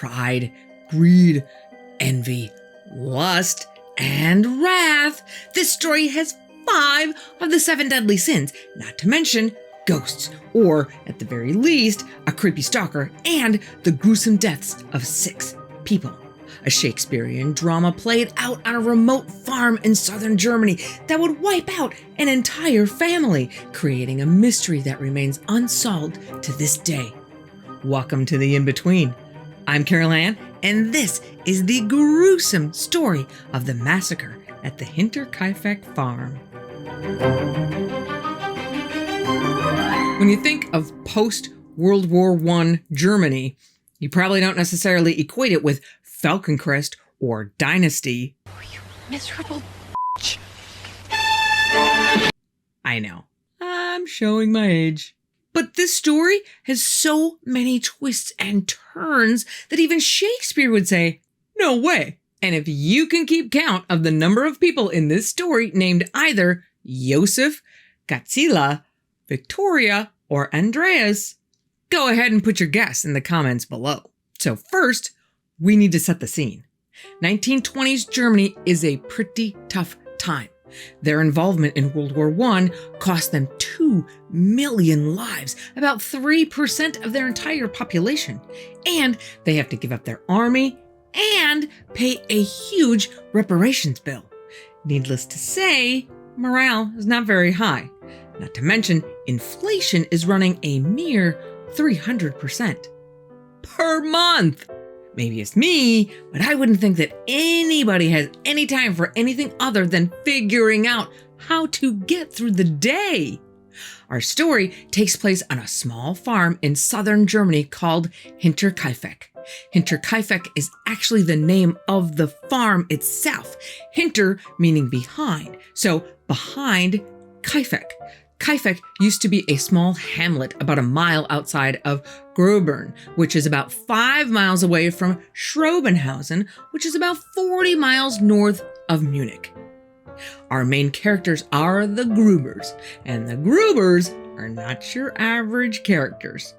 pride, greed, envy, lust, and wrath. This story has 5 of the 7 deadly sins, not to mention ghosts, or at the very least, a creepy stalker and the gruesome deaths of 6 people. A Shakespearean drama played out on a remote farm in southern Germany that would wipe out an entire family, creating a mystery that remains unsolved to this day. Welcome to the In-Between. I'm Carol Ann, and this is the gruesome story of the massacre at the Hinterkaifeck farm. When you think of post-World War I Germany, you probably don't necessarily equate it with Falcon Crest or Dynasty. Oh, you miserable bitch. I know, I'm showing my age. But this story has so many twists and turns that even Shakespeare would say, no way. And if you can keep count of the number of people in this story named either Josef, Katsila, Victoria, or Andreas, go ahead and put your guess in the comments below. So first, we need to set the scene. 1920s Germany is a pretty tough time. Their involvement in World War I cost them 2 million lives, about 3% of their entire population. And they have to give up their army and pay a huge reparations bill. Needless to say, morale is not very high. Not to mention, inflation is running a mere 300% per month. Maybe it's me, but I wouldn't think that anybody has any time for anything other than figuring out how to get through the day. Our story takes place on a small farm in southern Germany called Hinterkaifeck. Hinterkaifeck is actually the name of the farm itself. Hinter meaning behind, so behind Kaifeck. Kaifeck used to be a small hamlet about a mile outside of Gruber, which is about 5 miles away from Schrobenhausen, which is about 40 miles north of Munich. Our main characters are the Grubers, and the Grubers are not your average characters.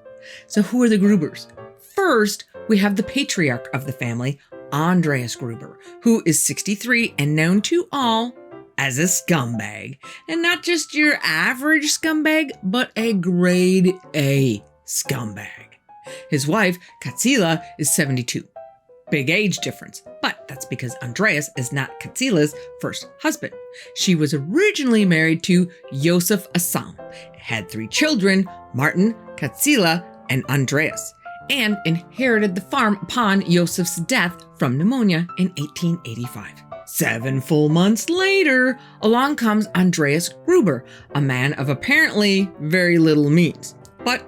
So who are the Grubers? First, we have the patriarch of the family, Andreas Gruber, who is 63 and known to all as a scumbag. And not just your average scumbag, but a grade A scumbag. His wife, Katsila, is 72. Big age difference, but that's because Andreas is not Katsila's first husband. She was originally married to Josef Assam, had 3 children, Martin, Katsila, and Andreas, and inherited the farm upon Josef's death from pneumonia in 1885. 7 full months later, along comes Andreas Gruber, a man of apparently very little means. But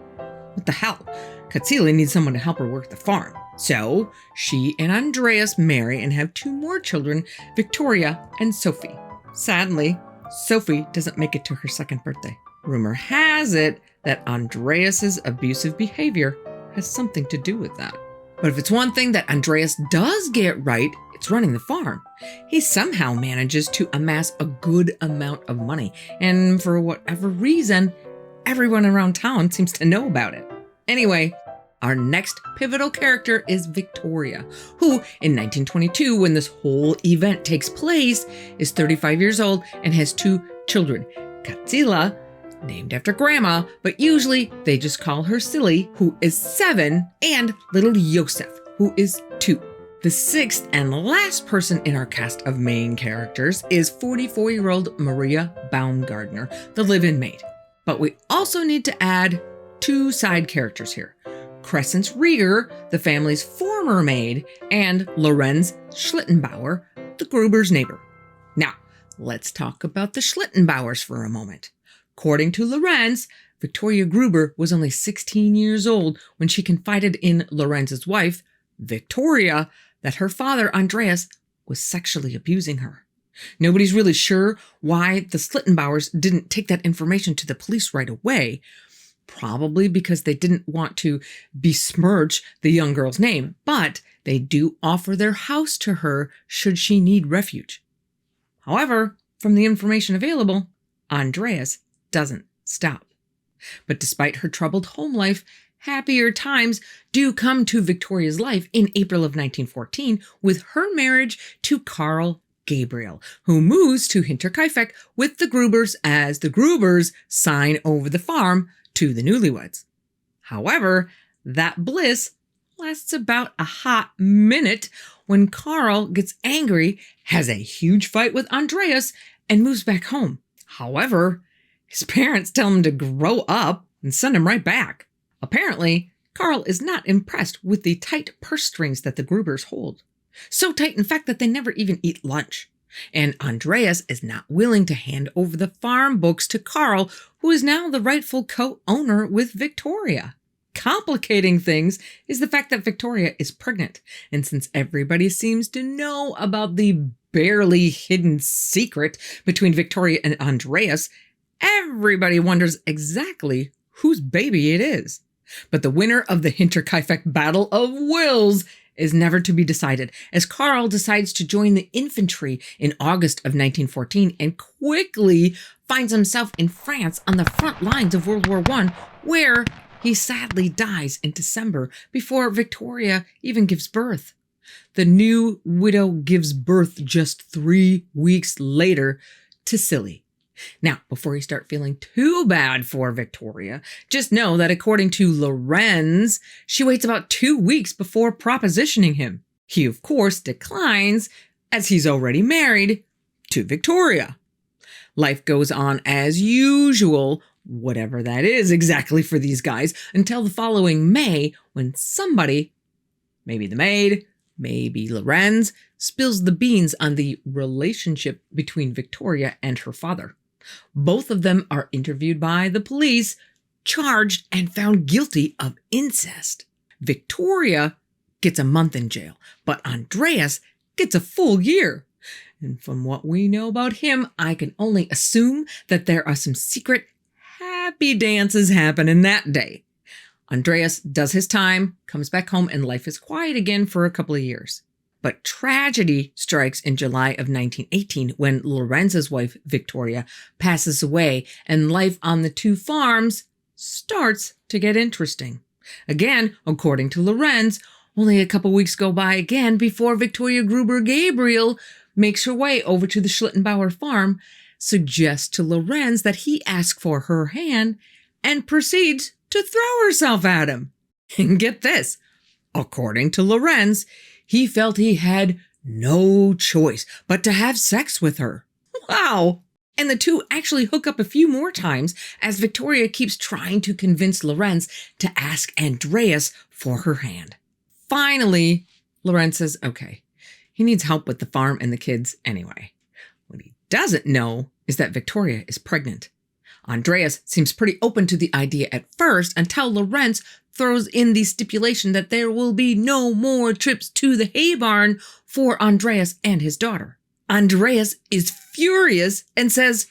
what the hell? Katsila needs someone to help her work the farm. So she and Andreas marry and have 2 more children, Victoria and Sophie. Sadly, Sophie doesn't make it to her 2nd birthday. Rumor has it that Andreas's abusive behavior has something to do with that. But if it's one thing that Andreas does get right, it's running the farm. He somehow manages to amass a good amount of money, and for whatever reason, everyone around town seems to know about it. Anyway, our next pivotal character is Victoria, who in 1922, when this whole event takes place, is 35 years old and has 2 children, Katsila, named after grandma, but usually they just call her Silly, who is 7, and little Josef, who is 2. The 6th and last person in our cast of main characters is 44-year-old Maria Baumgartner, the live-in maid. But we also need to add 2 side characters here. Crescence Rieger, the family's former maid, and Lorenz Schlittenbauer, the Gruber's neighbor. Now, let's talk about the Schlittenbauers for a moment. According to Lorenz, Victoria Gruber was only 16 years old when she confided in Lorenz's wife, Victoria, that her father, Andreas, was sexually abusing her. Nobody's really sure why the Schlittenbauers didn't take that information to the police right away, probably because they didn't want to besmirch the young girl's name, but they do offer their house to her should she need refuge. However, from the information available, Andreas doesn't stop. But despite her troubled home life, Happier times do come to Victoria's life in April of 1914 with her marriage to Carl Gabriel, who moves to Hinterkaifeck with the Grubers as the Grubers sign over the farm to the newlyweds. However, that bliss lasts about a hot minute when Carl gets angry, has a huge fight with Andreas, and moves back home. However, his parents tell him to grow up and send him right back. Apparently, Carl is not impressed with the tight purse strings that the Grubers hold. So tight, in fact, that they never even eat lunch. And Andreas is not willing to hand over the farm books to Carl, who is now the rightful co-owner with Victoria. Complicating things is the fact that Victoria is pregnant. And since everybody seems to know about the barely hidden secret between Victoria and Andreas, everybody wonders exactly whose baby it is. But the winner of the Hinterkaifeck Battle of Wills is never to be decided, as Carl decides to join the infantry in August of 1914 and quickly finds himself in France on the front lines of World War I, where he sadly dies in December before Victoria even gives birth. The new widow gives birth just 3 weeks later to Silly. Now, before you start feeling too bad for Victoria, just know that according to Lorenz, she waits about 2 weeks before propositioning him. He, of course, declines, as he's already married to Victoria. Life goes on as usual, whatever that is exactly for these guys, until the following May, when somebody, maybe the maid, maybe Lorenz, spills the beans on the relationship between Victoria and her father. Both of them are interviewed by the police, charged and found guilty of incest. Victoria gets a month in jail, but Andreas gets a full year. And from what we know about him, I can only assume that there are some secret happy dances happening that day. Andreas does his time, comes back home, and life is quiet again for a couple of years. But tragedy strikes in July of 1918 when Lorenz's wife, Victoria, passes away and life on the two farms starts to get interesting. Again, according to Lorenz, only a couple weeks go by again before Victoria Gruber Gabriel makes her way over to the Schlittenbauer farm, suggests to Lorenz that he ask for her hand, and proceeds to throw herself at him. And get this, according to Lorenz, he felt he had no choice but to have sex with her. Wow! And the two actually hook up a few more times as Victoria keeps trying to convince Lorenz to ask Andreas for her hand. Finally, Lorenz says, okay, he needs help with the farm and the kids anyway. What he doesn't know is that Victoria is pregnant. Andreas seems pretty open to the idea at first until Lorenz throws in the stipulation that there will be no more trips to the hay barn for Andreas and his daughter. Andreas is furious and says,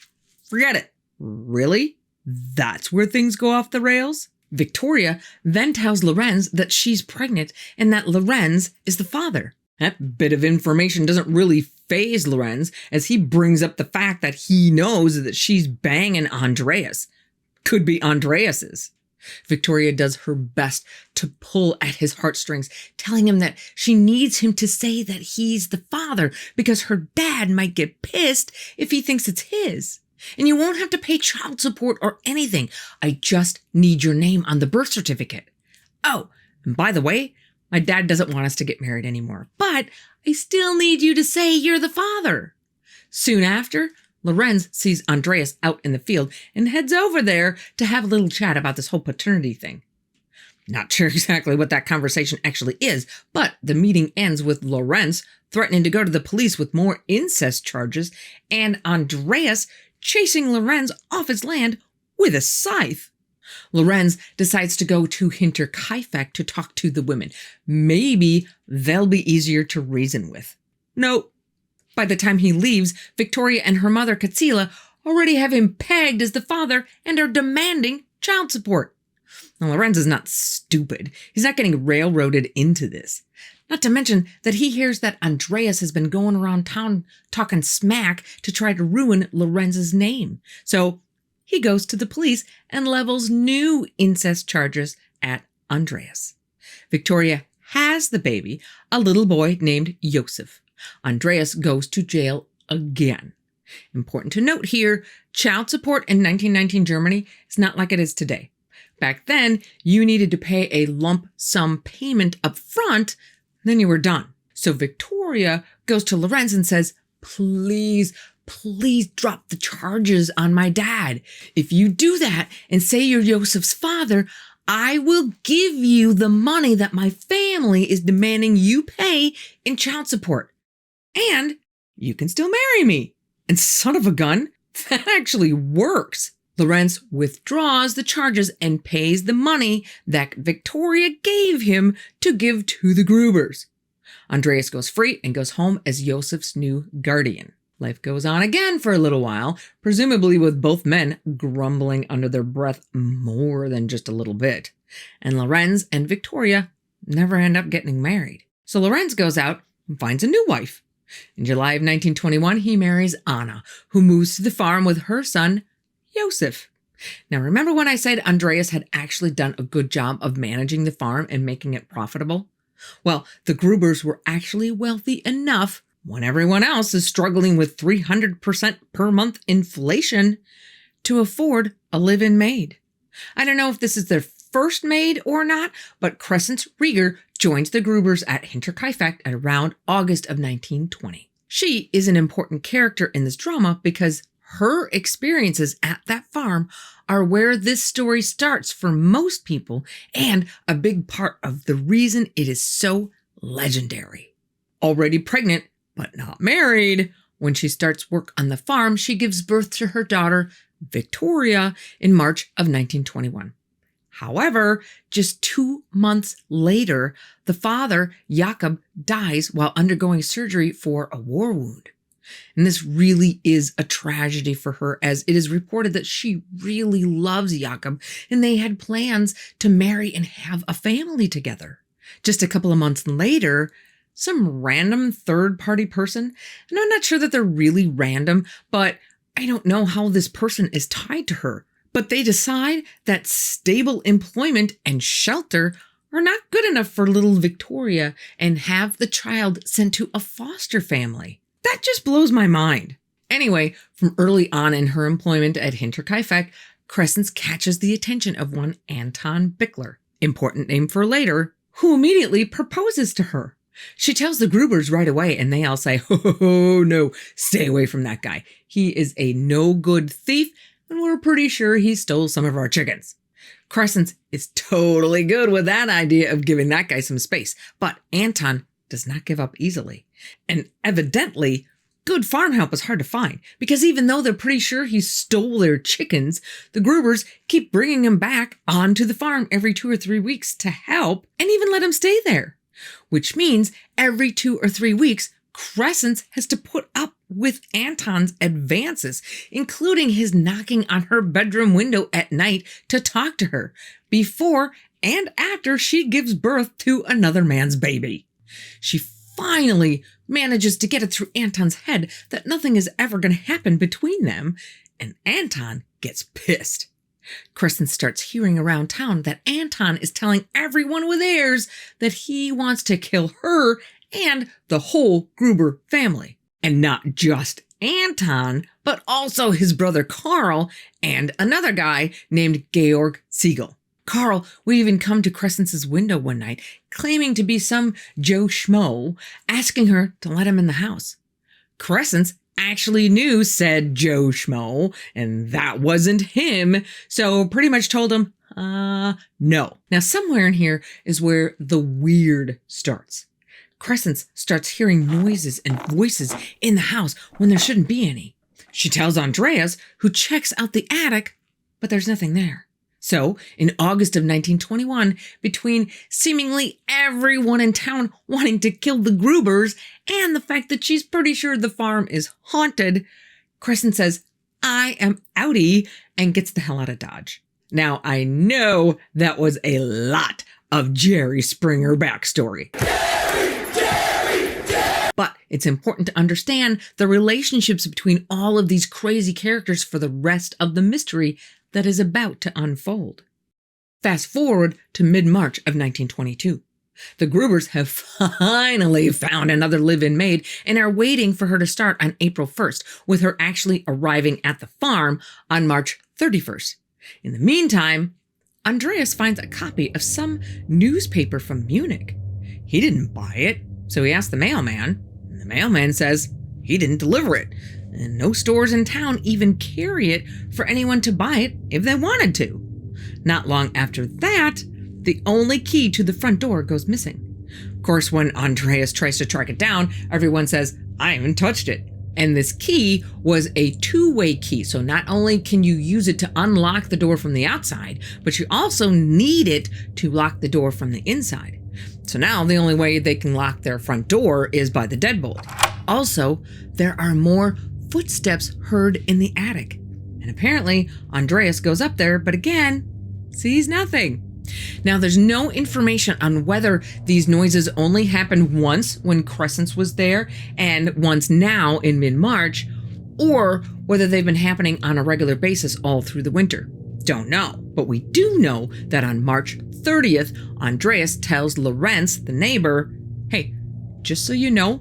forget it. Really? That's where things go off the rails? Victoria then tells Lorenz that she's pregnant and that Lorenz is the father. That bit of information doesn't really faze Lorenz, as he brings up the fact that he knows that she's banging Andreas. Could be Andreas's. Victoria does her best to pull at his heartstrings, telling him that she needs him to say that he's the father because her dad might get pissed if he thinks it's his. And you won't have to pay child support or anything. I just need your name on the birth certificate. Oh, and by the way, my dad doesn't want us to get married anymore, but I still need you to say you're the father. Soon after, Lorenz sees Andreas out in the field and heads over there to have a little chat about this whole paternity thing. Not sure exactly what that conversation actually is, but the meeting ends with Lorenz threatening to go to the police with more incest charges and Andreas chasing Lorenz off his land with a scythe. Lorenz decides to go to Hinterkaifeck to talk to the women. Maybe they'll be easier to reason with. No. By the time he leaves, Victoria and her mother, Katsila, already have him pegged as the father and are demanding child support. Now, Lorenz is not stupid. He's not getting railroaded into this. Not to mention that he hears that Andreas has been going around town talking smack to try to ruin Lorenz's name. So he goes to the police and levels new incest charges at Andreas. Victoria has the baby, a little boy named Josef. Andreas goes to jail again. Important to note here, child support in 1919 Germany is not like it is today. Back then, you needed to pay a lump sum payment up front, then you were done. So Victoria goes to Lorenz and says, please drop the charges on my dad. If you do that and say you're Josef's father, I will give you the money that my family is demanding you pay in child support. And you can still marry me. And son of a gun, that actually works. Lorenz withdraws the charges and pays the money that Victoria gave him to give to the Grubers. Andreas goes free and goes home as Josef's new guardian. Life goes on again for a little while, presumably with both men grumbling under their breath more than just a little bit. And Lorenz and Victoria never end up getting married. So Lorenz goes out and finds a new wife. In July of 1921, he marries Anna, who moves to the farm with her son, Josef. Now, remember when I said Andreas had actually done a good job of managing the farm and making it profitable? Well, the Grubers were actually wealthy enough when everyone else is struggling with 300% per month inflation to afford a live-in maid. I don't know if this is their first maid or not, but Crescence Rieger joins the Grubers at Hinterkaifeck at around August of 1920. She is an important character in this drama because her experiences at that farm are where this story starts for most people and a big part of the reason it is so legendary. Already pregnant, but not married, when she starts work on the farm, she gives birth to her daughter, Victoria, in March of 1921. However, just 2 months later, the father, Jakob, dies while undergoing surgery for a war wound. And this really is a tragedy for her, as it is reported that she really loves Jakob and they had plans to marry and have a family together. Just a couple of months later, some random third-party person, and I'm not sure that they're really random, but I don't know how this person is tied to her, but they decide that stable employment and shelter are not good enough for little Victoria and have the child sent to a foster family. That just blows my mind. Anyway, from early on in her employment at Hinterkaifeck, Crescence catches the attention of one Anton Bickler, important name for later, who immediately proposes to her. She tells the Grubers right away, and they all say, oh no, stay away from that guy. He is a no-good thief, and we're pretty sure he stole some of our chickens. Crescence is totally good with that idea of giving that guy some space, but Anton does not give up easily. And evidently, good farm help is hard to find, because even though they're pretty sure he stole their chickens, the Grubers keep bringing him back onto the farm every 2 or 3 weeks to help and even let him stay there. Which means every 2 or 3 weeks, Crescence has to put up with Anton's advances, including his knocking on her bedroom window at night to talk to her, before and after she gives birth to another man's baby. She finally manages to get it through Anton's head that nothing is ever going to happen between them, and Anton gets pissed. Crescence starts hearing around town that Anton is telling everyone with heirs that he wants to kill her and the whole Gruber family. And not just Anton, but also his brother Carl and another guy named Georg Siegel. Carl would even come to Crescence's window one night, claiming to be some Joe Schmo, asking her to let him in the house. Crescence actually knew said Joe Schmo, and that wasn't him, so pretty much told him, no. Now, somewhere in here is where the weird starts. Crescence starts hearing noises and voices in the house when there shouldn't be any. She tells Andreas, who checks out the attic, but there's nothing there. So, in August of 1921, between seemingly everyone in town wanting to kill the Grubers and the fact that she's pretty sure the farm is haunted, Crescent says, I am outie, and gets the hell out of Dodge. Now, I know that was a lot of Jerry Springer backstory. But it's important to understand the relationships between all of these crazy characters for the rest of the mystery that is about to unfold. Fast forward to mid-March of 1922. The Grubers have finally found another live-in maid and are waiting for her to start on April 1st, with her actually arriving at the farm on March 31st. In the meantime, Andreas finds a copy of some newspaper from Munich. He didn't buy it, so he asks the mailman, and the mailman says he didn't deliver it, and no stores in town even carry it for anyone to buy it if they wanted to. Not long after that, the only key to the front door goes missing. Of course, when Andreas tries to track it down, everyone says, I haven't touched it. And this key was a two-way key, so not only can you use it to unlock the door from the outside, but you also need it to lock the door from the inside. So now the only way they can lock their front door is by the deadbolt. Also, there are more footsteps heard in the attic. And apparently, Andreas goes up there, but again, sees nothing. Now, there's no information on whether these noises only happened once when Crescents was there and once now in mid-March, or whether they've been happening on a regular basis all through the winter. Don't know, but we do know that on March 30th, Andreas tells Lorenz, the neighbor, hey, just so you know,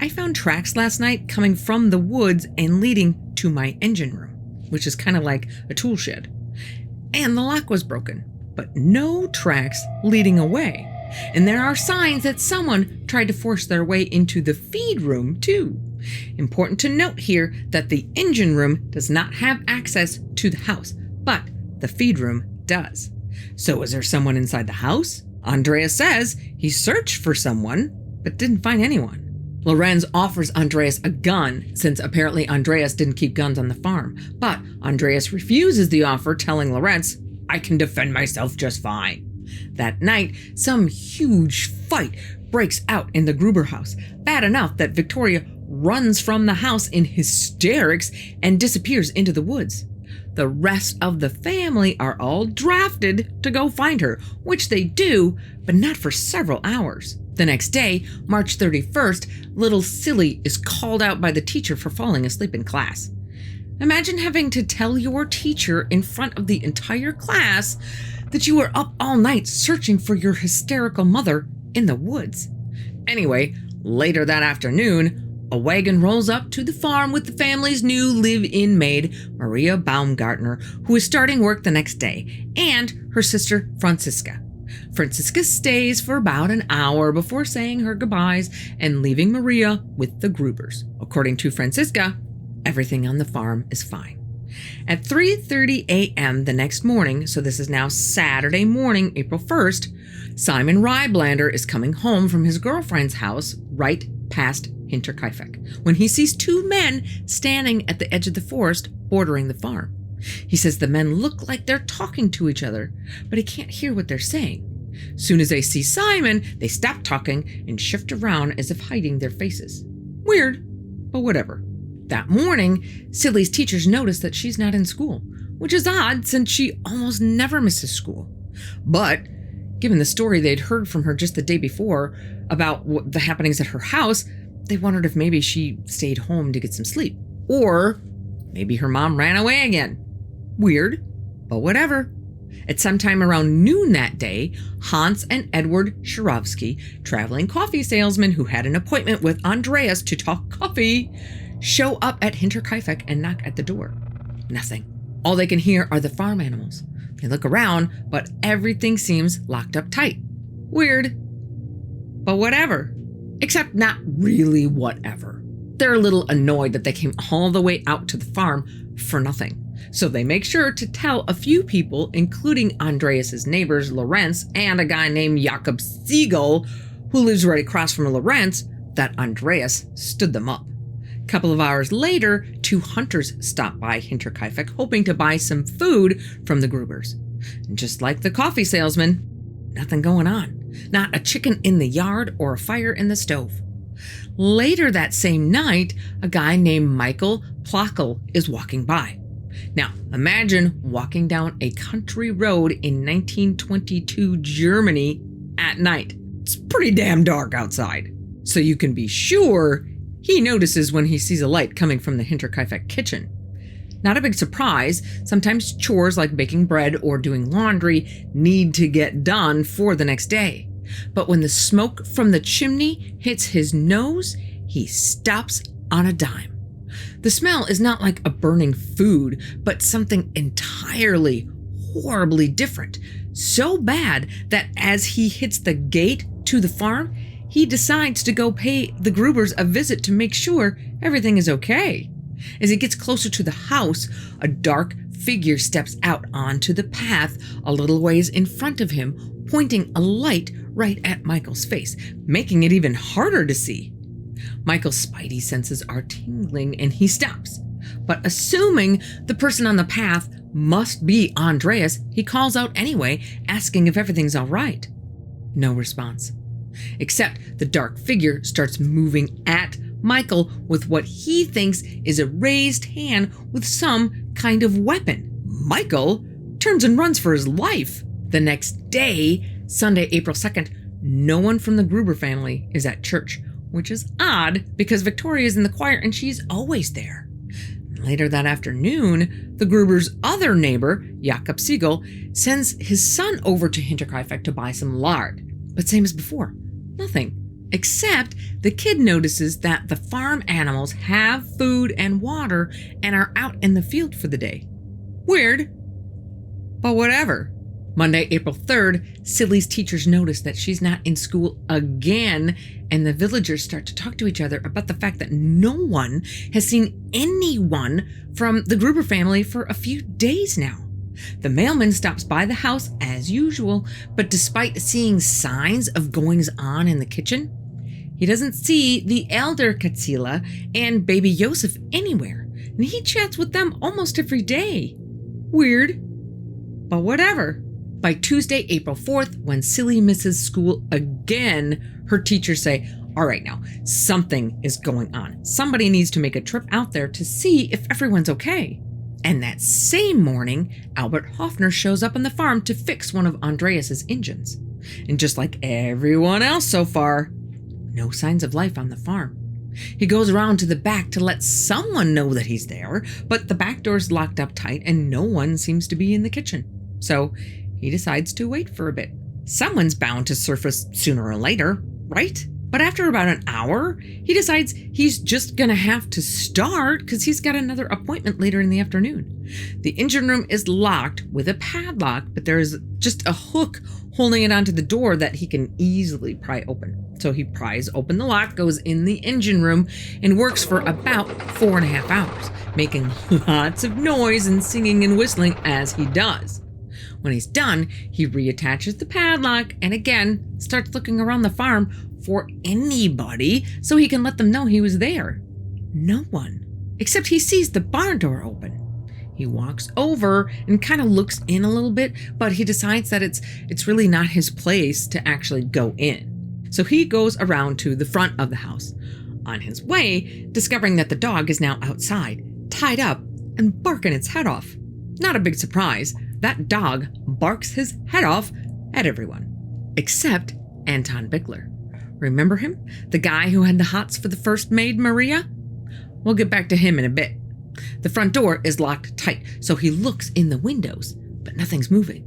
I found tracks last night coming from the woods and leading to my engine room, which is kind of like a tool shed. And the lock was broken, but no tracks leading away. And there are signs that someone tried to force their way into the feed room too. Important to note here that the engine room does not have access to the house, but the feed room does. So is there someone inside the house? Andreas says he searched for someone, but didn't find anyone. Lorenz offers Andreas a gun, since apparently Andreas didn't keep guns on the farm. But Andreas refuses the offer, telling Lorenz, I can defend myself just fine. That night, some huge fight breaks out in the Gruber house, bad enough that Victoria runs from the house in hysterics and disappears into the woods. The rest of the family are all drafted to go find her, which they do, but not for several hours. The next day, March 31st, little Silly is called out by the teacher for falling asleep in class. Imagine having to tell your teacher in front of the entire class that you were up all night searching for your hysterical mother in the woods. Anyway, later that afternoon, a wagon rolls up to the farm with the family's new live-in maid, Maria Baumgartner, who is starting work the next day, and her sister, Franziska. Franziska stays for about an hour before saying her goodbyes and leaving Maria with the Grubers. According to Franziska, everything on the farm is fine. At 3:30 a.m. the next morning, so this is now Saturday morning, April 1st, Simon Ryblander is coming home from his girlfriend's house right past Hinterkaifeck when he sees two men standing at the edge of the forest bordering the farm. He says the men look like they're talking to each other, but he can't hear what they're saying. Soon as they see Simon, they stop talking and shift around as if hiding their faces. Weird, but whatever. That morning, Silly's teachers notice that she's not in school, which is odd since she almost never misses school. But given the story they'd heard from her just the day before about the happenings at her house, they wondered if maybe she stayed home to get some sleep. Or maybe her mom ran away again. Weird, but whatever. At some time around noon that day, Hans and Edward Shirovsky, traveling coffee salesmen who had an appointment with Andreas to talk coffee, show up at Hinterkaifeck and knock at the door. Nothing. All they can hear are the farm animals. They look around, but everything seems locked up tight. Weird, but whatever. Except not really whatever. They're a little annoyed that they came all the way out to the farm for nothing. So they make sure to tell a few people, including Andreas's neighbors, Lorenz, and a guy named Jakob Siegel, who lives right across from Lorenz, that Andreas stood them up. A couple of hours later, two hunters stop by Hinterkaifeck, hoping to buy some food from the Grubers. And just like the coffee salesman, nothing going on. Not a chicken in the yard or a fire in the stove. Later that same night, a guy named Michael Plockel is walking by. Now, imagine walking down a country road in 1922 Germany at night. It's pretty damn dark outside. So you can be sure he notices when he sees a light coming from the Hinterkaifeck kitchen. Not a big surprise, sometimes chores like baking bread or doing laundry need to get done for the next day. But when the smoke from the chimney hits his nose, he stops on a dime. The smell is not like a burning food, but something entirely, horribly different. So bad that as he hits the gate to the farm, he decides to go pay the Grubers a visit to make sure everything is okay. As he gets closer to the house, a dark figure steps out onto the path a little ways in front of him, pointing a light right at Michael's face, making it even harder to see. Michael's spidey senses are tingling and he stops. But assuming the person on the path must be Andreas, he calls out anyway, asking if everything's all right. No response. Except the dark figure starts moving at Michael with what he thinks is a raised hand with some kind of weapon. Michael turns and runs for his life. The next day, Sunday, April 2nd, no one from the Gruber family is at church, which is odd because Victoria's in the choir and she's always there. Later that afternoon, the Gruber's other neighbor, Jakob Siegel, sends his son over to Hinterkaifeck to buy some lard. But same as before, nothing. Except the kid notices that the farm animals have food and water and are out in the field for the day. Weird, but whatever. Monday, April 3rd, Silly's teachers notice that she's not in school again, and the villagers start to talk to each other about the fact that no one has seen anyone from the Gruber family for a few days now. The mailman stops by the house as usual, but despite seeing signs of goings-on in the kitchen, he doesn't see the elder Katsila and baby Yosef anywhere, and he chats with them almost every day. Weird, but whatever. By Tuesday, April 4th, when Silly misses school again, her teachers say, all right now, something is going on. Somebody needs to make a trip out there to see if everyone's okay. And that same morning, Albert Hoffner shows up on the farm to fix one of Andreas's engines. And just like everyone else so far, no signs of life on the farm. He goes around to the back to let someone know that he's there, but the back door's locked up tight and no one seems to be in the kitchen. So he decides to wait for a bit. Someone's bound to surface sooner or later, right? But after about an hour, he decides he's just gonna have to start because he's got another appointment later in the afternoon. The engine room is locked with a padlock, but there's just a hook holding it onto the door that he can easily pry open. So he pries open the lock, goes in the engine room, and works for about 4.5 hours, making lots of noise and singing and whistling as he does. When he's done, he reattaches the padlock and again starts looking around the farm for anybody so he can let them know he was there. No one. Except he sees the barn door open. He walks over and kind of looks in a little bit, but he decides that it's really not his place to actually go in. So he goes around to the front of the house. On his way, discovering that the dog is now outside, tied up and barking its head off. Not a big surprise. That dog barks his head off at everyone, except Anton Bickler. Remember him? The guy who had the hots for the first maid, Maria? We'll get back to him in a bit. The front door is locked tight, so he looks in the windows, but nothing's moving.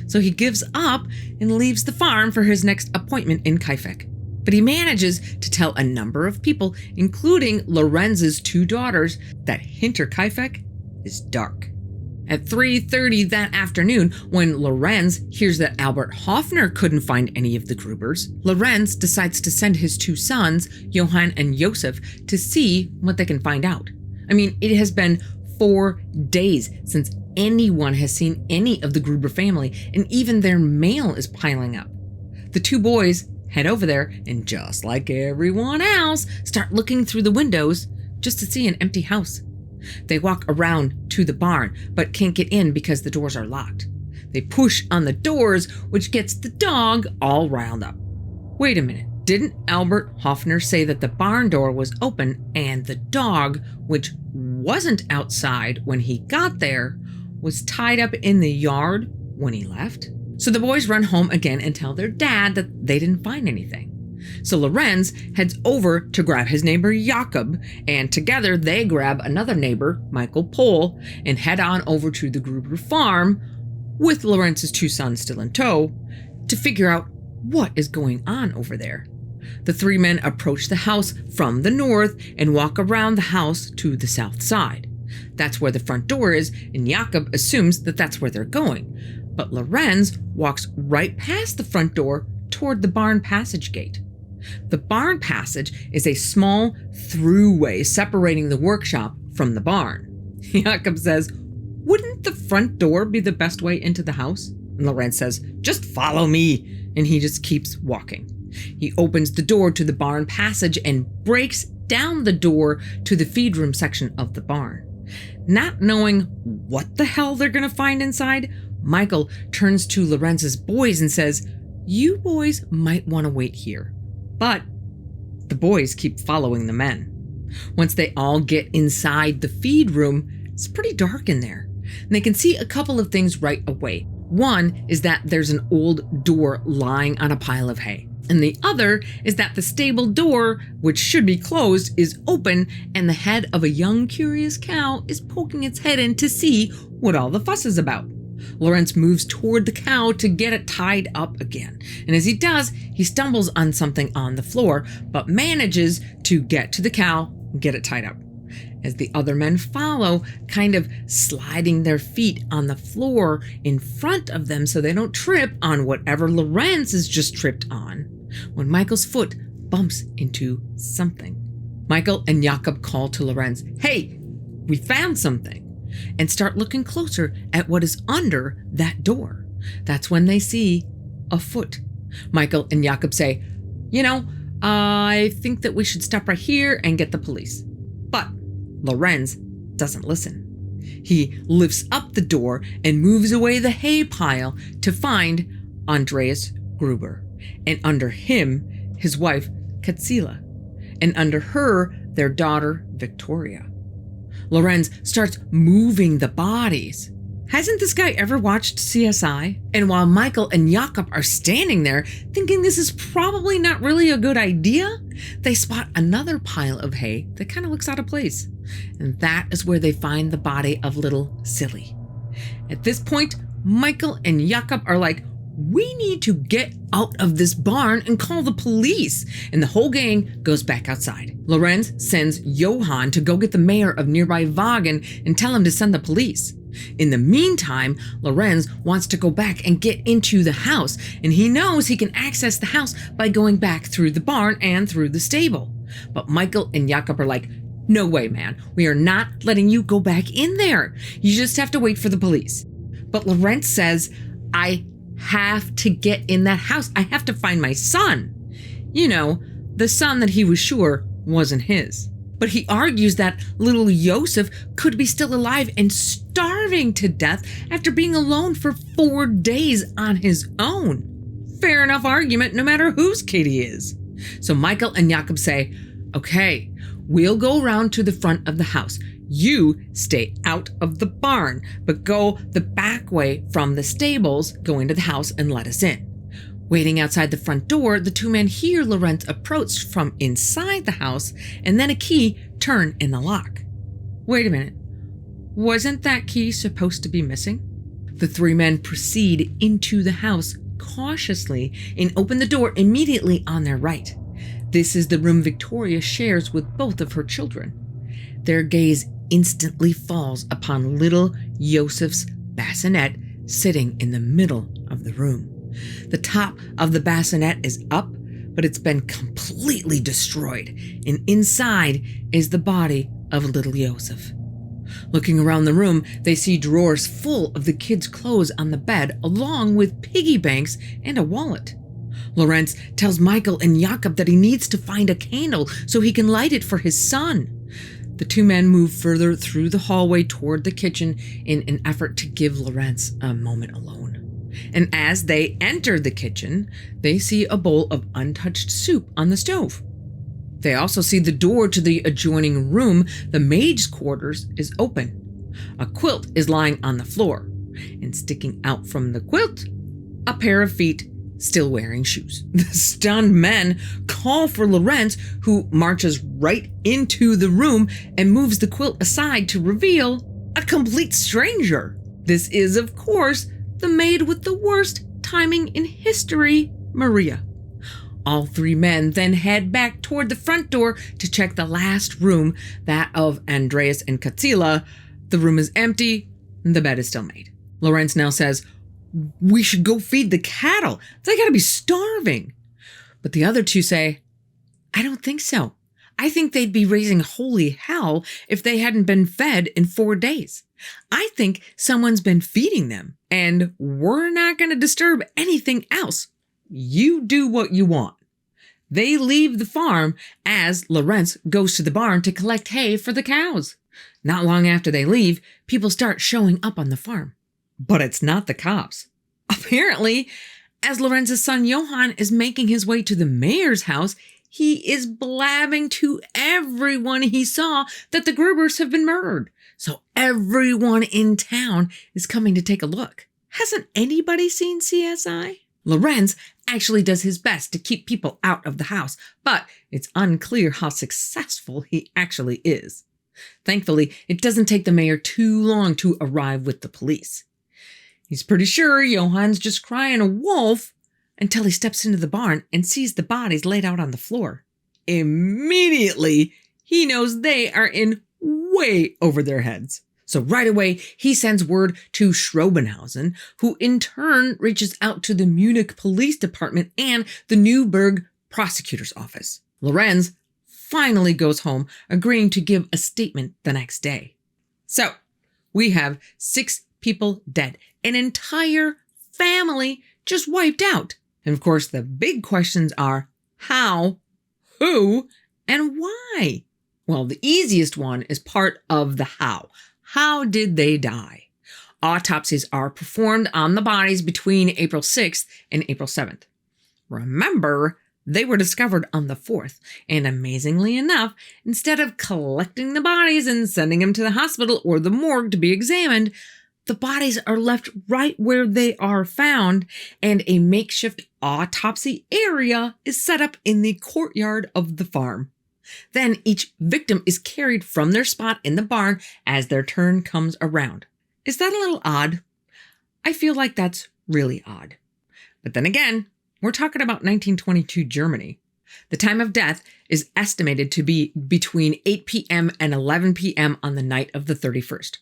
So he gives up and leaves the farm for his next appointment in Kaifeck. But he manages to tell a number of people, including Lorenz's 2 daughters, that Hinterkaifeck is dark. At 3:30 that afternoon, when Lorenz hears that Albert Hoffner couldn't find any of the Grubers, Lorenz decides to send his 2 sons, Johann and Josef, to see what they can find out. I mean, it has been 4 days since anyone has seen any of the Gruber family, and even their mail is piling up. The 2 boys head over there and, just like everyone else, start looking through the windows just to see an empty house. They walk around to the barn, but can't get in because the doors are locked. They push on the doors, which gets the dog all riled up. Wait a minute, didn't Albert Hoffner say that the barn door was open and the dog, which wasn't outside when he got there, was tied up in the yard when he left? So the boys run home again and tell their dad that they didn't find anything. So Lorenz heads over to grab his neighbor Jakob, and together they grab another neighbor, Michael Pohl, and head on over to the Gruber farm, with Lorenz's 2 sons still in tow, to figure out what is going on over there. The 3 men approach the house from the north and walk around the house to the south side. That's where the front door is, and Jakob assumes that that's where they're going. But Lorenz walks right past the front door toward the barn passage gate. The barn passage is a small throughway separating the workshop from the barn. Jakob says, "Wouldn't the front door be the best way into the house?" And Lorenz says, "Just follow me." And he just keeps walking. He opens the door to the barn passage and breaks down the door to the feed room section of the barn. Not knowing what the hell they're going to find inside, Michael turns to Lorenz's boys and says, "You boys might want to wait here." But the boys keep following the men. Once they all get inside the feed room, it's pretty dark in there. And they can see a couple of things right away. One is that there's an old door lying on a pile of hay. And the other is that the stable door, which should be closed, is open, and the head of a young curious cow is poking its head in to see what all the fuss is about. Lorenz moves toward the cow to get it tied up again. And as he does, he stumbles on something on the floor, but manages to get to the cow and get it tied up. As the other men follow, kind of sliding their feet on the floor in front of them so they don't trip on whatever Lorenz has just tripped on, when Michael's foot bumps into something. Michael and Jakob call to Lorenz, "Hey, we found something," and start looking closer at what is under that door. That's when they see a foot. Michael and Jakob say, "I think that we should stop right here and get the police." But Lorenz doesn't listen. He lifts up the door and moves away the hay pile to find Andreas Gruber, and under him, his wife Katsila, and under her, their daughter Victoria. Lorenz starts moving the bodies. Hasn't this guy ever watched CSI? And while Michael and Jakob are standing there thinking this is probably not really a good idea, they spot another pile of hay that kind of looks out of place. And that is where they find the body of little Silly. At this point, Michael and Jakob are like, "We need to get out of this barn and call the police." And the whole gang goes back outside. Lorenz sends Johann to go get the mayor of nearby Wagen and tell him to send the police. In the meantime, Lorenz wants to go back and get into the house, and he knows he can access the house by going back through the barn and through the stable. But Michael and Jakob are like, "No way, man. We are not letting you go back in there. You just have to wait for the police." But Lorenz says, "I have to get in that house. I have to find my son." The son that he was sure wasn't his. But he argues that little Joseph could be still alive and starving to death after being alone for 4 days on his own. Fair enough argument, no matter whose kid he is. So Michael and Jakob say, "Okay, we'll go around to the front of the house. You stay out of the barn, but go the back way from the stables, go into the house and let us in." Waiting outside the front door, the 2 men hear Lorenz approach from inside the house and then a key turn in the lock. Wait a minute. Wasn't that key supposed to be missing? The 3 men proceed into the house cautiously and open the door immediately on their right. This is the room Victoria shares with both of her children. Their gaze instantly falls upon little Joseph's bassinet sitting in the middle of the room. The top of the bassinet is up, but it's been completely destroyed, and inside is the body of little Joseph. Looking around the room, they see drawers full of the kids' clothes on the bed, along with piggy banks and a wallet. Lorenz tells Michael and Jakob that he needs to find a candle so he can light it for his son. The 2 men move further through the hallway toward the kitchen in an effort to give Lorenz a moment alone. And as they enter the kitchen, they see a bowl of untouched soup on the stove. They also see the door to the adjoining room, the maid's quarters, is open. A quilt is lying on the floor, and sticking out from the quilt, a pair of feet still wearing shoes. The stunned men call for Lorenz, who marches right into the room and moves the quilt aside to reveal a complete stranger. This is, of course, the maid with the worst timing in history, Maria. All three men then head back toward the front door to check the last room, that of Andreas and Katsila. The room is empty, and the bed is still made. Lorenz now says, "We should go feed the cattle. They gotta be starving." But the other two say, "I don't think so. I think they'd be raising holy hell if they hadn't been fed in 4 days. I think someone's been feeding them, and we're not going to disturb anything else. You do what you want." They leave the farm as Lorenz goes to the barn to collect hay for the cows. Not long after they leave, people start showing up on the farm. But it's not the cops. Apparently, as Lorenz's son Johann is making his way to the mayor's house, he is blabbing to everyone he saw that the Grubers have been murdered. So everyone in town is coming to take a look. Hasn't anybody seen CSI? Lorenz actually does his best to keep people out of the house, but it's unclear how successful he actually is. Thankfully, it doesn't take the mayor too long to arrive with the police. He's pretty sure Johann's just crying a wolf until he steps into the barn and sees the bodies laid out on the floor. Immediately, he knows they are in way over their heads. So right away, he sends word to Schrobenhausen, who in turn reaches out to the Munich Police Department and the Newburgh Prosecutor's Office. Lorenz finally goes home, agreeing to give a statement the next day. So, we have 6 people dead, an entire family just wiped out. And of course, the big questions are how, who, and why? Well, the easiest one is part of the how. How did they die? Autopsies are performed on the bodies between April 6th and April 7th. Remember, they were discovered on the 4th, and amazingly enough, instead of collecting the bodies and sending them to the hospital or the morgue to be examined, the bodies are left right where they are found, and a makeshift autopsy area is set up in the courtyard of the farm. Then each victim is carried from their spot in the barn as their turn comes around. Is that a little odd? I feel like that's really odd. But then again, we're talking about 1922 Germany. The time of death is estimated to be between 8 p.m. and 11 p.m. on the night of the 31st.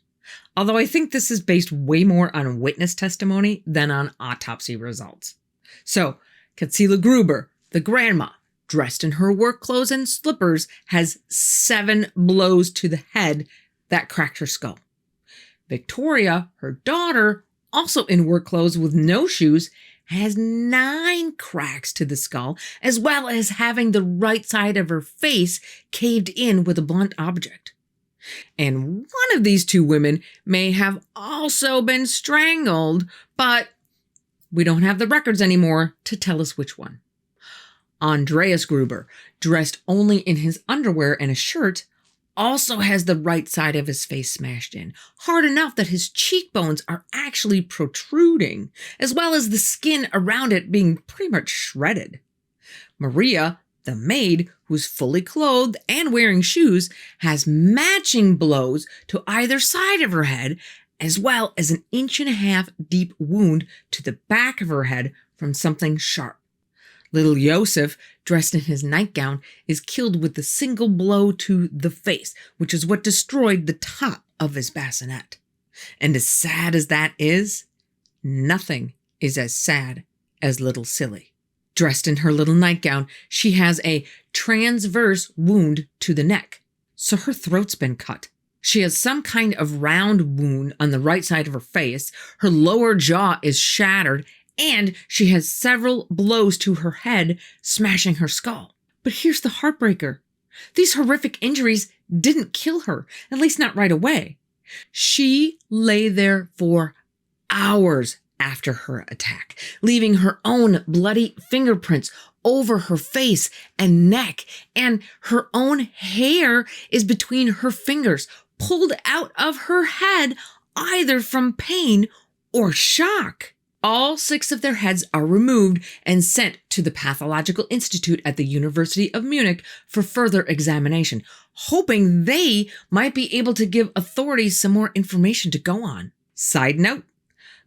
Although I think this is based way more on witness testimony than on autopsy results. So, Katsila Gruber, the grandma, dressed in her work clothes and slippers, has 7 blows to the head that cracked her skull. Victoria, her daughter, also in work clothes with no shoes, has 9 cracks to the skull, as well as having the right side of her face caved in with a blunt object. And one of these 2 women may have also been strangled, but we don't have the records anymore to tell us which one. Andreas Gruber, dressed only in his underwear and a shirt, also has the right side of his face smashed in, hard enough that his cheekbones are actually protruding, as well as the skin around it being pretty much shredded. Maria, the maid, who's fully clothed and wearing shoes, has matching blows to either side of her head, as well as an 1.5 inch deep wound to the back of her head from something sharp. Little Joseph, dressed in his nightgown, is killed with a single blow to the face, which is what destroyed the top of his bassinet. And as sad as that is, nothing is as sad as little Silly. Dressed in her little nightgown, she has a transverse wound to the neck, so her throat's been cut. She has some kind of round wound on the right side of her face, her lower jaw is shattered, and she has several blows to her head, smashing her skull. But here's the heartbreaker. These horrific injuries didn't kill her, at least not right away. She lay there for hours after her attack, leaving her own bloody fingerprints over her face and neck, and her own hair is between her fingers, pulled out of her head either from pain or shock. All 6 of their heads are removed and sent to the Pathological Institute at the University of Munich for further examination, hoping they might be able to give authorities some more information to go on. Side note,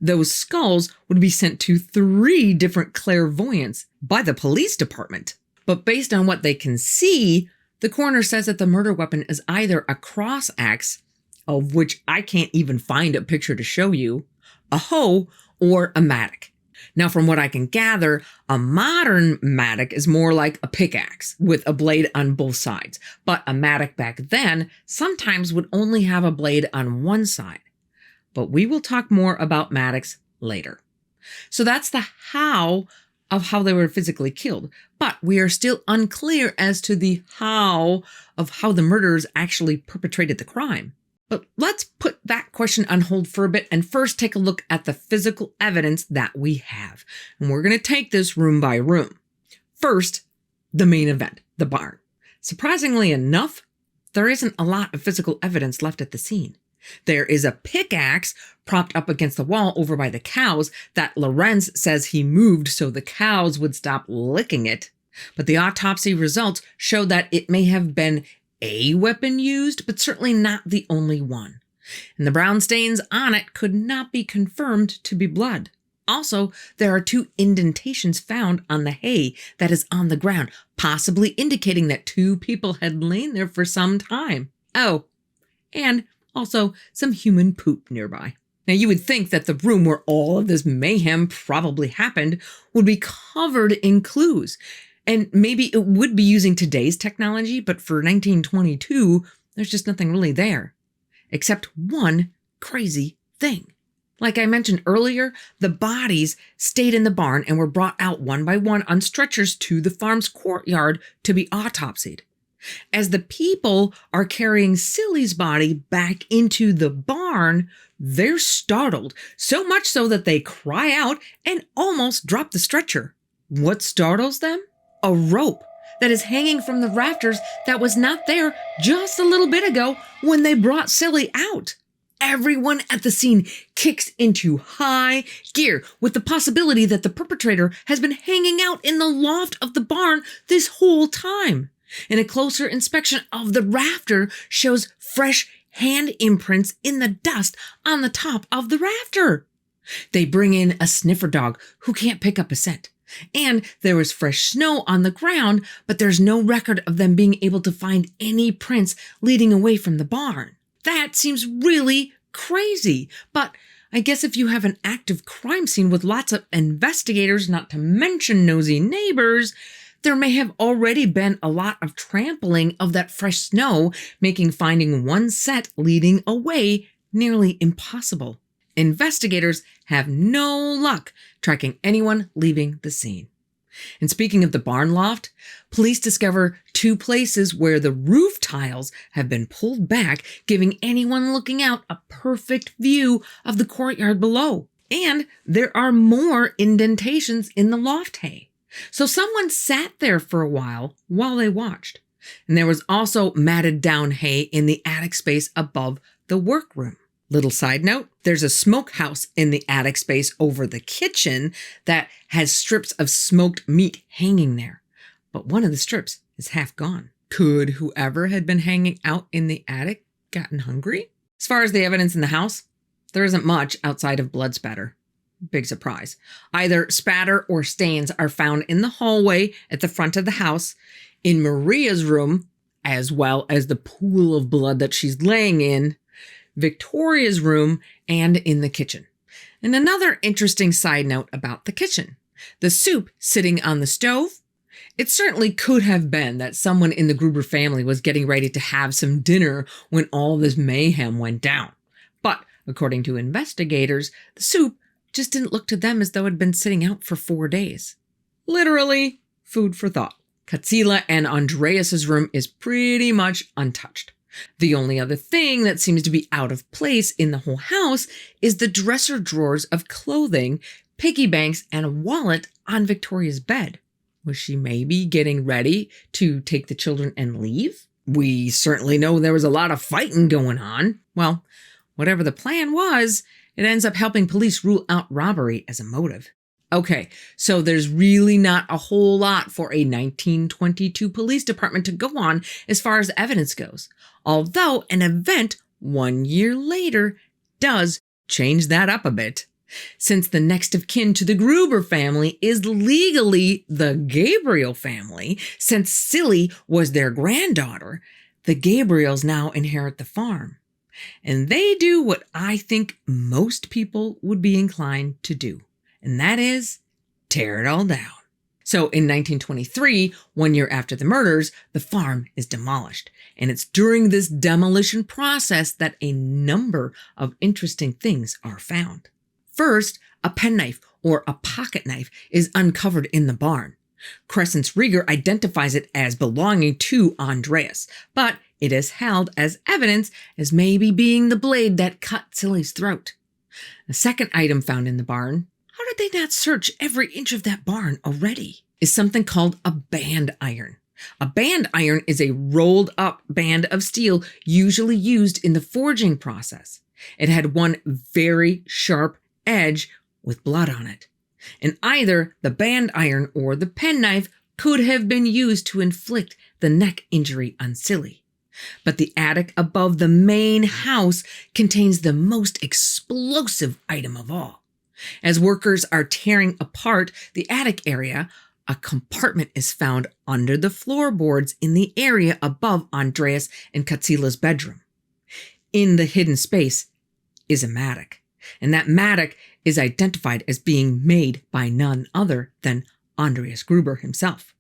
those skulls would be sent to 3 different clairvoyants by the police department. But based on what they can see, the coroner says that the murder weapon is either a cross axe, of which I can't even find a picture to show you, a hoe, or a mattock. Now, from what I can gather, a modern mattock is more like a pickaxe with a blade on both sides. But a mattock back then sometimes would only have a blade on one side. But we will talk more about mattocks later. So that's the how of how they were physically killed. But we are still unclear as to the how of how the murderers actually perpetrated the crime. But let's put that question on hold for a bit and first take a look at the physical evidence that we have. And we're going to take this room by room. First, the main event, the barn. Surprisingly enough, there isn't a lot of physical evidence left at the scene. There is a pickaxe propped up against the wall over by the cows that Lorenz says he moved so the cows would stop licking it. But the autopsy results show that it may have been a weapon used, but certainly not the only one. And the brown stains on it could not be confirmed to be blood. Also, there are 2 indentations found on the hay that is on the ground, possibly indicating that 2 people had lain there for some time. Oh, and also some human poop nearby. Now, you would think that the room where all of this mayhem probably happened would be covered in clues. And maybe it would be using today's technology, but for 1922, there's just nothing really there. Except one crazy thing. Like I mentioned earlier, the bodies stayed in the barn and were brought out one by one on stretchers to the farm's courtyard to be autopsied. As the people are carrying Silly's body back into the barn, they're startled, so much so that they cry out and almost drop the stretcher. What startles them? A rope that is hanging from the rafters that was not there just a little bit ago when they brought Silly out. Everyone at the scene kicks into high gear with the possibility that the perpetrator has been hanging out in the loft of the barn this whole time. And a closer inspection of the rafter shows fresh hand imprints in the dust on the top of the rafter. They bring in a sniffer dog who can't pick up a scent. And there was fresh snow on the ground, but there's no record of them being able to find any prints leading away from the barn. That seems really crazy. But I guess if you have an active crime scene with lots of investigators, not to mention nosy neighbors, there may have already been a lot of trampling of that fresh snow, making finding one set leading away nearly impossible. Investigators have no luck tracking anyone leaving the scene. And speaking of the barn loft, police discover 2 places where the roof tiles have been pulled back, giving anyone looking out a perfect view of the courtyard below. And there are more indentations in the loft hay. So someone sat there for a while they watched. And there was also matted down hay in the attic space above the workroom. Little side note, there's a smokehouse in the attic space over the kitchen that has strips of smoked meat hanging there. But one of the strips is half gone. Could whoever had been hanging out in the attic gotten hungry? As far as the evidence in the house, there isn't much outside of blood spatter. Big surprise. Either spatter or stains are found in the hallway at the front of the house, in Maria's room, as well as the pool of blood that she's laying in, Victoria's room, and in the kitchen. And another interesting side note about the kitchen. The soup sitting on the stove, it certainly could have been that someone in the Gruber family was getting ready to have some dinner when all this mayhem went down. But according to investigators, the soup just didn't look to them as though it had been sitting out for 4 days. Literally, food for thought. Katsila and Andreas's room is pretty much untouched. The only other thing that seems to be out of place in the whole house is the dresser drawers of clothing, piggy banks, and a wallet on Victoria's bed. Was she maybe getting ready to take the children and leave? We certainly know there was a lot of fighting going on. Well, whatever the plan was, It ends up helping police rule out robbery as a motive. Okay, so there's really not a whole lot for a 1922 police department to go on as far as evidence goes, although an event 1 year later does change that up a bit. Since the next of kin to the Gruber family is legally the Gabriel family, since Silly was their granddaughter, the Gabriels now inherit the farm. And they do what I think most people would be inclined to do. And that is tear it all down. So in 1923, 1 year after the murders, the farm is demolished. And it's during this demolition process that a number of interesting things are found. First, a penknife or a pocket knife is uncovered in the barn. Crescence Rieger identifies it as belonging to Andreas, but it is held as evidence as maybe being the blade that cut Silly's throat. The second item found in the barn, how did they not search every inch of that barn already? Is something called a band iron. A band iron is a rolled up band of steel usually used in the forging process. It had one very sharp edge with blood on it. And either the band iron or the penknife could have been used to inflict the neck injury on Silly. But the attic above the main house contains the most explosive item of all. As workers are tearing apart the attic area, a compartment is found under the floorboards in the area above Andreas and Katsila's bedroom. In the hidden space is a mattock, and that mattock is identified as being made by none other than Andreas Gruber himself.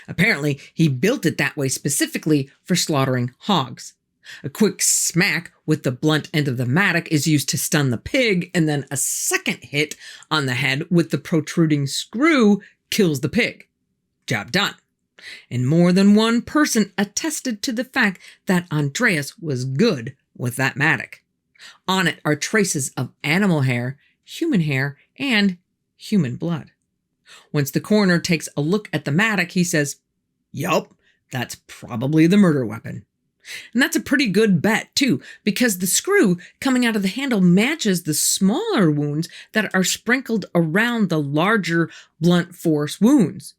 Apparently, he built it that way specifically for slaughtering hogs. A quick smack with the blunt end of the mattock is used to stun the pig, and then a second hit on the head with the protruding screw kills the pig. Job done. And more than one person attested to the fact that Andreas was good with that mattock. On it are traces of animal hair, and human blood. Once the coroner takes a look at the mattock, he says, "Yup, that's probably the murder weapon." And that's a pretty good bet, too, because the screw coming out of the handle matches the smaller wounds that are sprinkled around the larger blunt force wounds.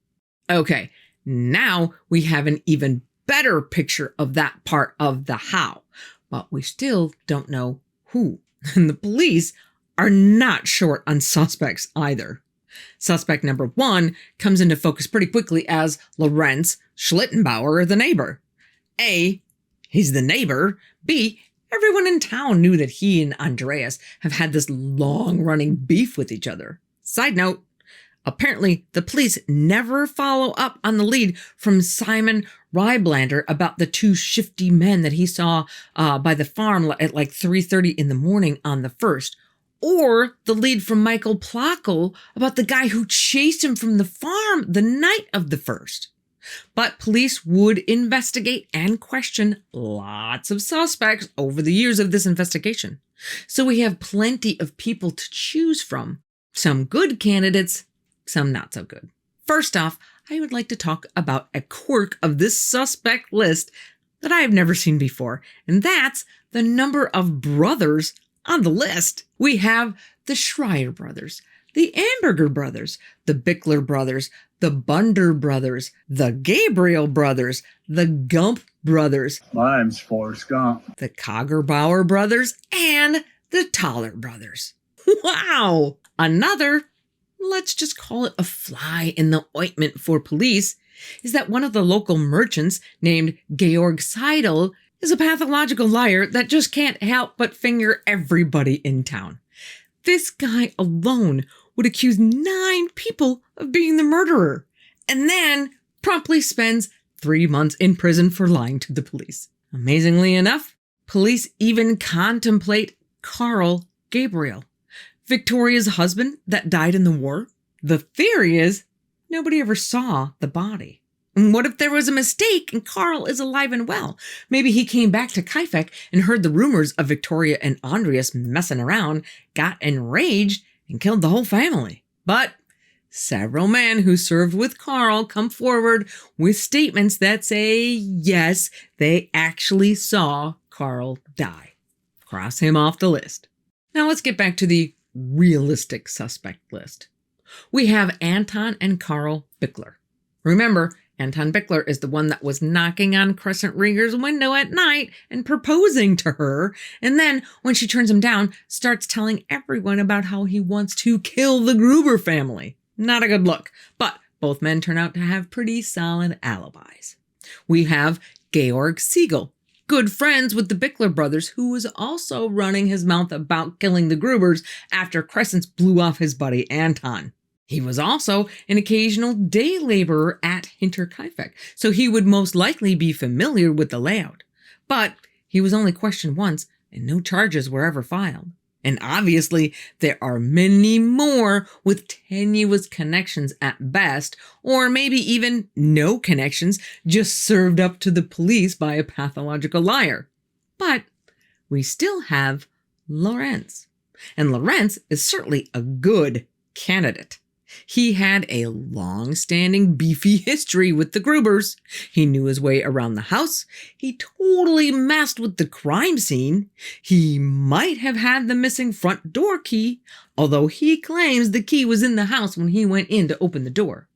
Okay, now we have an even better picture of that part of the how, but we still don't know who. And the police are not short on suspects either. Suspect number 1 comes into focus pretty quickly as Lorenz Schlittenbauer, the neighbor. A, he's the neighbor. B, everyone in town knew that he and Andreas have had this long-running beef with each other. Side note, apparently the police never follow up on the lead from Simon Ryblander about the 2 shifty men that he saw by the farm at like 3:30 in the morning on the 1st. Or the lead from Michael Plockel about the guy who chased him from the farm the night of the 1st. But police would investigate and question lots of suspects over the years of this investigation. So we have plenty of people to choose from. Some good candidates, some not so good. First off, I would like to talk about a quirk of this suspect list that I have never seen before, and that's the number of brothers on the list. We have the Schreier brothers, the Amberger brothers, the Bickler brothers, the Bunder brothers, the Gabriel brothers, the Gump brothers. My name's Forrest Gump. The Kagerbauer brothers, and the Toller brothers. Wow! Another, let's just call it a fly in the ointment for police, is that one of the local merchants named Georg Seidel is a pathological liar that just can't help but finger everybody in town. This guy alone would accuse 9 people of being the murderer, and then promptly spends 3 months in prison for lying to the police. Amazingly enough, police even contemplate Carl Gabriel, Victoria's husband that died in the war. The theory is nobody ever saw the body. And what if there was a mistake and Carl is alive and well? Maybe he came back to Kaifeck and heard the rumors of Victoria and Andreas messing around, got enraged, and killed the whole family. But several men who served with Carl come forward with statements that say, yes, they actually saw Carl die. Cross him off the list. Now let's get back to the realistic suspect list. We have Anton and Carl Bickler. Remember, Anton Bickler is the one that was knocking on Crescent Rieger's window at night and proposing to her, and then, when she turns him down, starts telling everyone about how he wants to kill the Gruber family. Not a good look, but both men turn out to have pretty solid alibis. We have Georg Siegel, good friends with the Bickler brothers, who was also running his mouth about killing the Grubers after Crescents blew off his buddy Anton. He was also an occasional day laborer at Hinterkaifeck, so he would most likely be familiar with the layout. But he was only questioned once, and no charges were ever filed. And obviously, there are many more with tenuous connections at best, or maybe even no connections, just served up to the police by a pathological liar. But we still have Lorenz. And Lorenz is certainly a good candidate. He had a long-standing beefy history with the Grubers. He knew his way around the house. He totally messed with the crime scene. He might have had the missing front door key, although he claims the key was in the house when he went in to open the door.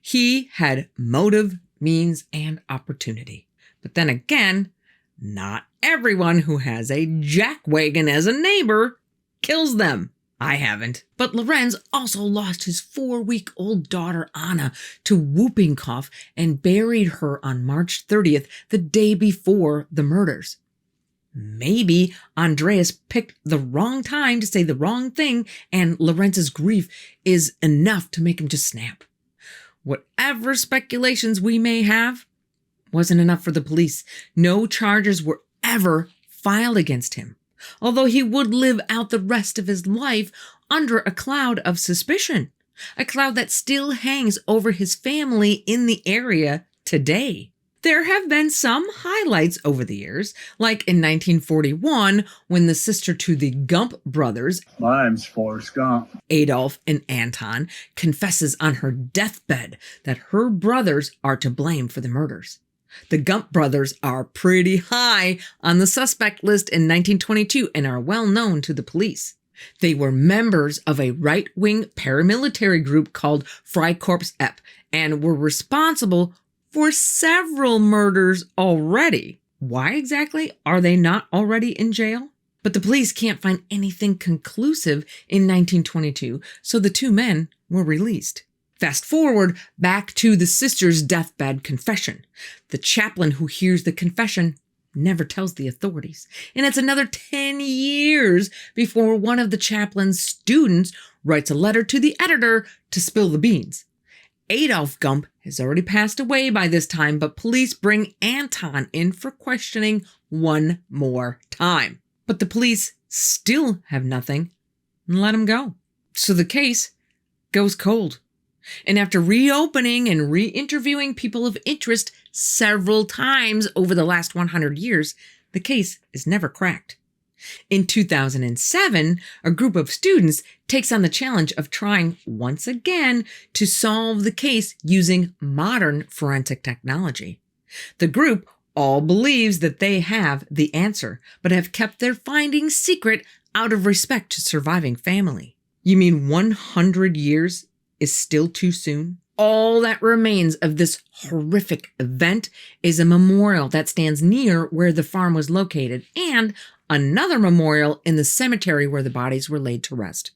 He had motive, means, and opportunity. But then again, not everyone who has a jackwagon as a neighbor kills them. I haven't. But Lorenz also lost his 4-week-old daughter, Anna, to whooping cough and buried her on March 30th, the day before the murders. Maybe Andreas picked the wrong time to say the wrong thing, and Lorenz's grief is enough to make him just snap. Whatever speculations we may have, wasn't enough for the police. No charges were ever filed against him, although he would live out the rest of his life under a cloud of suspicion, a cloud that still hangs over his family in the area today. There have been some highlights over the years, like in 1941, when the sister to the Gump brothers, My name's Forrest Gump. Adolf and Anton, confesses on her deathbed that her brothers are to blame for the murders. The Gump brothers are pretty high on the suspect list in 1922 and are well known to the police. They were members of a right-wing paramilitary group called Freikorps Epp and were responsible for several murders already. Why exactly are they not already in jail? But the police can't find anything conclusive in 1922, so the two men were released. Fast forward back to the sister's deathbed confession. The chaplain who hears the confession never tells the authorities. And it's another 10 years before one of the chaplain's students writes a letter to the editor to spill the beans. Adolf Gump has already passed away by this time, but police bring Anton in for questioning one more time. But the police still have nothing and let him go. So the case goes cold. And after reopening and re-interviewing people of interest several times over the last 100 years, the case is never cracked. In 2007, a group of students takes on the challenge of trying once again to solve the case using modern forensic technology. The group all believes that they have the answer, but have kept their findings secret out of respect to surviving family. You mean 100 years is still too soon? All that remains of this horrific event is a memorial that stands near where the farm was located and another memorial in the cemetery where the bodies were laid to rest.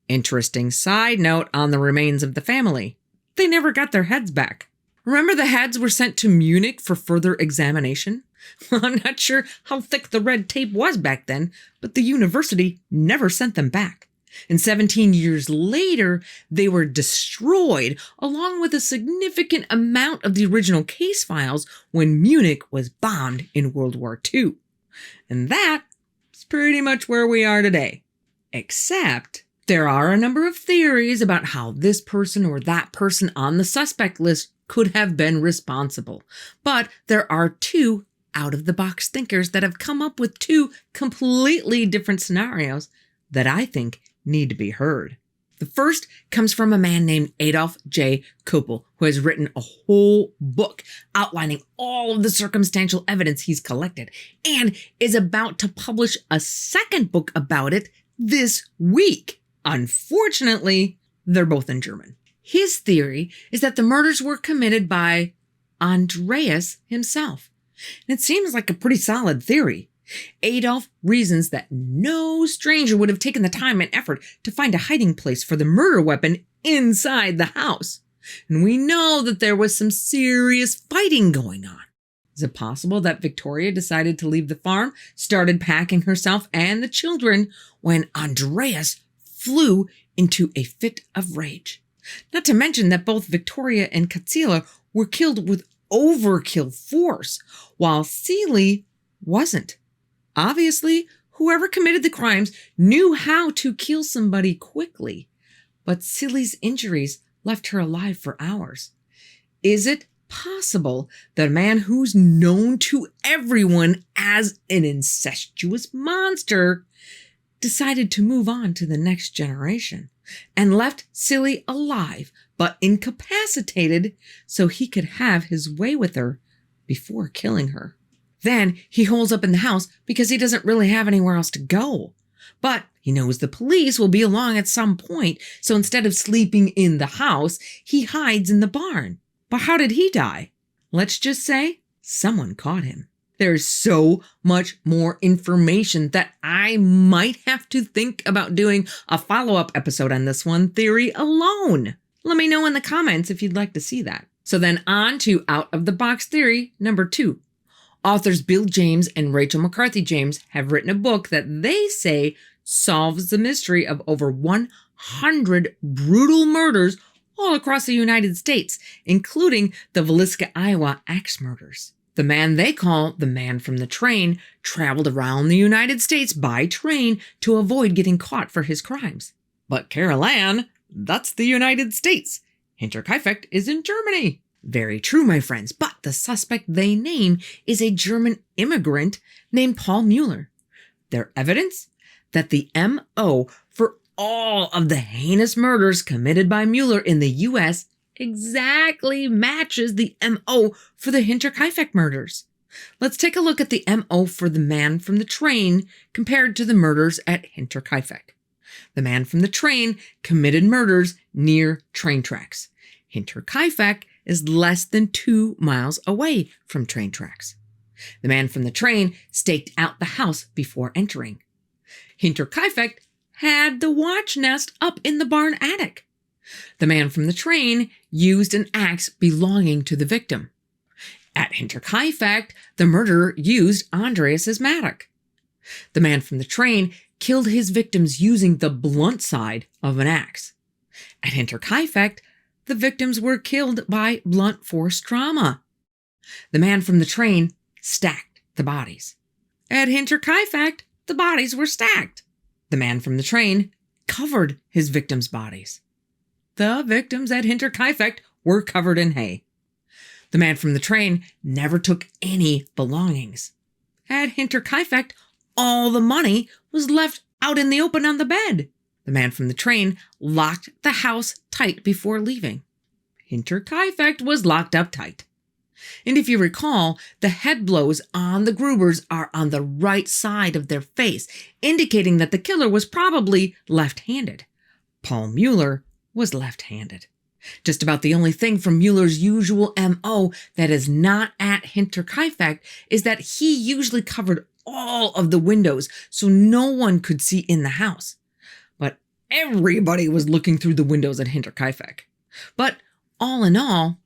Interesting side note on the remains of the family. They never got their heads back. Remember the heads were sent to Munich for further examination? I'm not sure how thick the red tape was back then, but the university never sent them back. And 17 years later, they were destroyed along with a significant amount of the original case files when Munich was bombed in World War II. And that's pretty much where we are today. Except there are a number of theories about how this person or that person on the suspect list could have been responsible. But there are two out-of-the-box thinkers that have come up with two completely different scenarios that I think need to be heard. The first comes from a man named Adolf J. Koppel, who has written a whole book outlining all of the circumstantial evidence he's collected and is about to publish a second book about it this week. Unfortunately, they're both in German. His theory is that the murders were committed by Andreas himself. And it seems like a pretty solid theory. Adolf reasons that no stranger would have taken the time and effort to find a hiding place for the murder weapon inside the house. And we know that there was some serious fighting going on. Is it possible that Victoria decided to leave the farm, started packing herself and the children when Andreas flew into a fit of rage? Not to mention that both Victoria and Katsila were killed with overkill force, while Seeley wasn't. Obviously, whoever committed the crimes knew how to kill somebody quickly, but Seeley's injuries left her alive for hours. Is it possible that a man who's known to everyone as an incestuous monster decided to move on to the next generation and left Seeley alive but incapacitated so he could have his way with her before killing her? Then he holds up in the house because he doesn't really have anywhere else to go. But he knows the police will be along at some point, so instead of sleeping in the house, he hides in the barn. But how did he die? Let's just say someone caught him. There's so much more information that I might have to think about doing a follow-up episode on this one theory alone. Let me know in the comments if you'd like to see that. So then on to out of the box theory number 2. Authors Bill James and Rachel McCarthy James have written a book that they say solves the mystery of over 100 brutal murders all across the United States, including the Villisca, Iowa axe murders. The man they call the man from the train traveled around the United States by train to avoid getting caught for his crimes. But Carol Ann, that's the United States. Hinterkaifeck is in Germany. Very true, my friends, but the suspect they name is a German immigrant named Paul Mueller. Their evidence? That the M.O. for all of the heinous murders committed by Mueller in the U.S. exactly matches the M.O. for the Hinterkaifeck murders. Let's take a look at the M.O. for the man from the train compared to the murders at Hinterkaifeck. The man from the train committed murders near train tracks. Hinterkaifeck is less than 2 miles away from train tracks. The man from the train staked out the house before entering. Hinterkaifeck had the watch nest up in the barn attic. The man from the train used an axe belonging to the victim. At Hinterkaifeck, the murderer used Andreas's mattock. The man from the train killed his victims using the blunt side of an axe. At Hinterkaifeck, the victims were killed by blunt force trauma. The man from the train stacked the bodies. At Hinterkaifeck, the bodies were stacked. The man from the train covered his victims' bodies. The victims at Hinterkaifeck were covered in hay. The man from the train never took any belongings. At Hinterkaifeck, all the money was left out in the open on the bed. The man from the train locked the house tight before leaving. Hinterkaifeck was locked up tight. And if you recall, the head blows on the Grubers are on the right side of their face, indicating that the killer was probably left-handed. Paul Mueller was left-handed. Just about the only thing from Mueller's usual M.O. that is not at Hinterkaifeck is that he usually covered all of the windows so no one could see in the house. But everybody was looking through the windows at Hinterkaifeck. But all in all,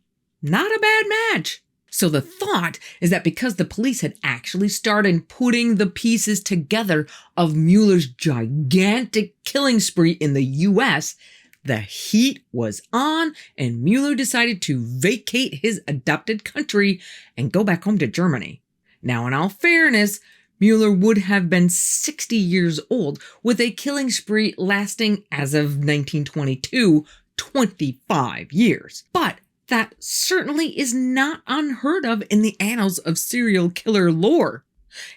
not a bad match. So the thought is that because the police had actually started putting the pieces together of Mueller's gigantic killing spree in the U.S., the heat was on and Mueller decided to vacate his adopted country and go back home to Germany. Now, in all fairness, Mueller would have been 60 years old with a killing spree lasting, as of 1922, 25 years. But that certainly is not unheard of in the annals of serial killer lore.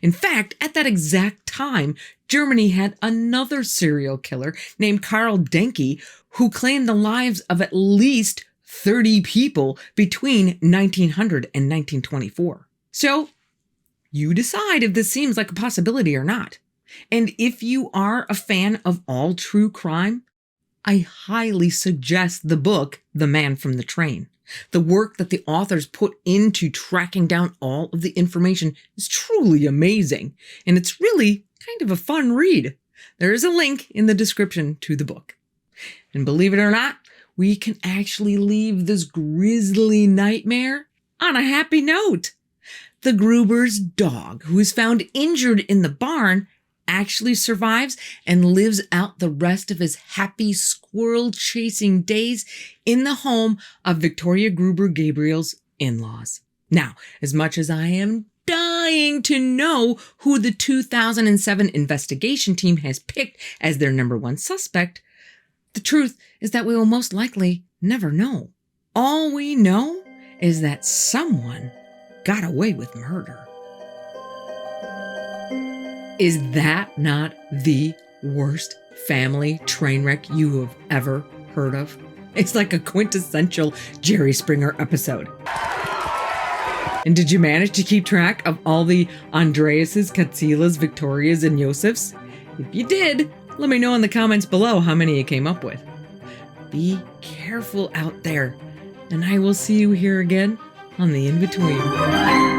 In fact, at that exact time, Germany had another serial killer named Karl Denke who claimed the lives of at least 30 people between 1900 and 1924. So, you decide if this seems like a possibility or not. And if you are a fan of all true crime, I highly suggest the book, The Man from the Train. The work that the authors put into tracking down all of the information is truly amazing, and it's really kind of a fun read. There is a link in the description to the book. And believe it or not, we can actually leave this grisly nightmare on a happy note. The Gruber's dog, who is found injured in the barn, actually survives and lives out the rest of his happy squirrel-chasing days in the home of Victoria Gruber Gabriel's in-laws. Now, as much as I am dying to know who the 2007 investigation team has picked as their number one suspect, the truth is that we will most likely never know. All we know is that someone got away with murder. Is that not the worst family train wreck you have ever heard of? It's like a quintessential Jerry Springer episode. And did you manage to keep track of all the Andreases, Katzilas, Victorias, and Josefs? If you did, let me know in the comments below how many you came up with. Be careful out there, and I will see you here again on the In-Between.